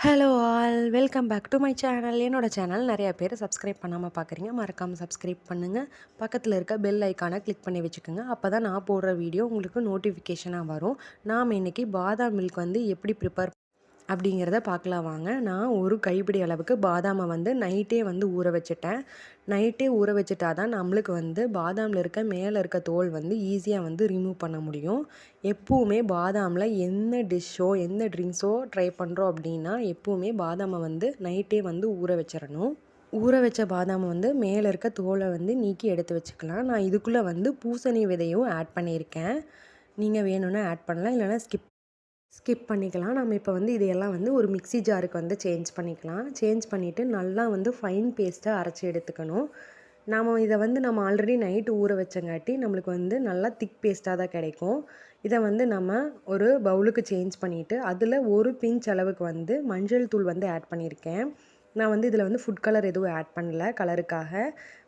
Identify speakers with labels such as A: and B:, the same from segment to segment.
A: Hello all welcome back to my channel. என்னோட channel நிறைய பேர் சப்ஸ்கிரைப் பண்ணாமல் பார்க்குறீங்க. மறக்காமல் சப்ஸ்கிரைப் பண்ணுங்கள். பக்கத்தில் இருக்க பெல் ஐக்கானை கிளிக் பண்ணி வச்சுக்கோங்க. அப்போ தான் நான் போடுற வீடியோ உங்களுக்கு நோட்டிஃபிகேஷனாக வரும். நாம் இன்றைக்கி பாதாம் மில்க் வந்து எப்படி ப்ரிப்பேர் அப்படிங்கிறத பார்க்கலாம் வாங்க. நான் ஒரு கைப்பிடி அளவுக்கு பாதாமை வந்து நைட்டே வந்து ஊற வச்சுட்டேன். நைட்டே ஊற வச்சுட்டா தான் நம்மளுக்கு வந்து பாதாமில் இருக்க மேலே இருக்க தோல் வந்து ஈஸியாக வந்து ரிமூவ் பண்ண முடியும். எப்போவுமே பாதாமில் என்ன டிஷ்ஷோ எந்த ட்ரிங்க்ஸோ ட்ரை பண்ணுறோம் அப்படின்னா எப்போவுமே பாதாமை வந்து நைட்டே வந்து ஊற வச்சிடணும். ஊற வச்ச பாதாமை வந்து மேலே இருக்க தோலை வந்து நீக்கி எடுத்து வச்சுக்கலாம். நான் இதுக்குள்ளே வந்து பூசணி விதையும் ஆட் பண்ணியிருக்கேன். நீங்கள் வேணும்னா ஆட் பண்ணலாம், இல்லைனா ஸ்கிப் பண்ணிக்கலாம். நம்ம இப்போ வந்து இதையெல்லாம் வந்து ஒரு மிக்ஸி ஜாருக்கு வந்து சேஞ்ச் பண்ணிக்கலாம். சேஞ்ச் பண்ணிவிட்டு நல்லா வந்து ஃபைன் பேஸ்ட்டாக அரைச்சி எடுத்துக்கணும். இதை வந்து நம்ம ஆல்ரெடி நைட்டு ஊற வச்சங்காட்டி நம்மளுக்கு வந்து நல்லா திக் பேஸ்ட்டாக தான் கிடைக்கும். இதை வந்து நம்ம ஒரு பவுலுக்கு சேஞ்ச் பண்ணிவிட்டு அதில் ஒரு பிஞ்ச் அளவுக்கு வந்து மஞ்சள் தூள் வந்து ஆட் பண்ணியிருக்கேன். நான் வந்து இதில் வந்து ஃபுட் கலர் எதுவும் ஆட் பண்ணல கலருக்காக.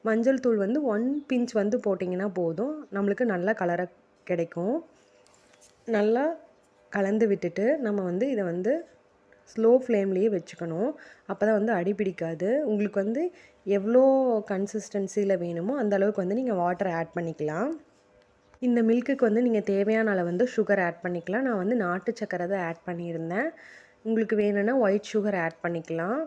A: மஞ்சள் தூள் வந்து 1 பிஞ்ச் வந்து போட்டிங்கன்னா போதும், நம்மளுக்கு நல்லா கலராக கிடைக்கும். நல்லா கலந்து விட்டுட்டு நம்ம வந்து இதை வந்து ஸ்லோ ஃப்ளேம்லேயே வச்சுக்கணும். அப்போ தான் வந்து அடி பிடிக்காது. உங்களுக்கு வந்து எவ்வளோ கன்சிஸ்டன்சியில் வேணுமோ அந்த அளவுக்கு வந்து நீங்கள் வாட்டர் ஆட் பண்ணிக்கலாம். இந்த மில்க்குக்கு வந்து நீங்கள் தேவையான அளவு வந்து சுகர் ஆட் பண்ணிக்கலாம். நான் வந்து நாட்டு சக்கரை தான் ஆட் பண்ணியிருந்தேன். உங்களுக்கு வேணும்னா ஒயிட் சுகர் ஆட் பண்ணிக்கலாம்.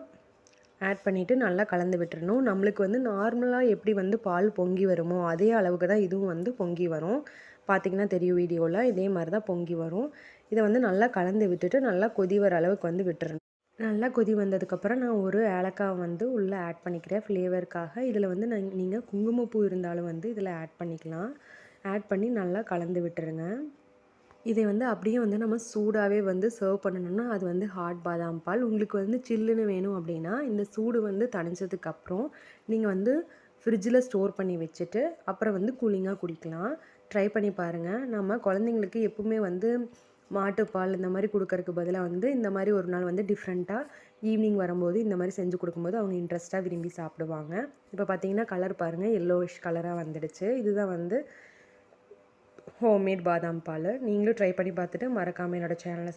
A: ஆட் பண்ணிவிட்டு நல்லா கலந்து விட்டுறணும். நம்மளுக்கு வந்து நார்மலாக எப்படி வந்து பால் பொங்கி வருமோ அதே அளவுக்கு தான் இதுவும் வந்து பொங்கி வரும். பார்த்திங்கன்னா தெரியும் வீடியோவில், இதே மாதிரி தான் பொங்கி வரும். இதை வந்து நல்லா கலந்து விட்டுட்டு நல்லா கொதி வர அளவுக்கு வந்து விட்டுறணும். நல்லா கொதி வந்ததுக்கப்புறம் நான் ஒரு ஏலக்காய் வந்து உள்ளே ஆட் பண்ணிக்கிறேன் ஃப்ளேவருக்காக. இதில் வந்து நீங்கள் குங்குமப்பூ இருந்தாலும் வந்து இதில் ஆட் பண்ணிக்கலாம். ஆட் பண்ணி நல்லா கலந்து விட்டுருங்க. இதை வந்து அப்படியே வந்து நம்ம சூடாகவே வந்து சர்வ் பண்ணணும்னா அது வந்து ஹாட் பாதாம் பால். உங்களுக்கு வந்து சில்லுன்னு வேணும் அப்படின்னா இந்த சூடு வந்து தணிஞ்சதுக்கப்புறம் நீங்கள் வந்து ஃப்ரிட்ஜில் ஸ்டோர் பண்ணி வச்சுட்டு அப்புறம் வந்து கூலிங்காக குடிக்கலாம். ட்ரை பண்ணி பாருங்கள். நம்ம குழந்தைங்களுக்கு எப்பவுமே வந்து மாட்டுப்பால் இந்த மாதிரி கொடுக்கறதுக்கு பதிலாக வந்து இந்த மாதிரி ஒரு நாள் வந்து டிஃப்ரெண்ட்டாக ஈவினிங் வரும்போது இந்த மாதிரி செஞ்சு கொடுக்கும்போது அவங்க இன்ட்ரெஸ்ட்டாக விரும்பி சாப்பிடுவாங்க. இப்போ பார்த்தீங்கன்னா கலர் பாருங்கள், எல்லோயிஷ் கலராக வந்துடுச்சு. இதுதான் வந்து ஹோம்மேட் பாதாம் பால். நீங்களும் ட்ரை பண்ணி பார்த்துட்டு மறக்காமல் என்னோடய சேனலை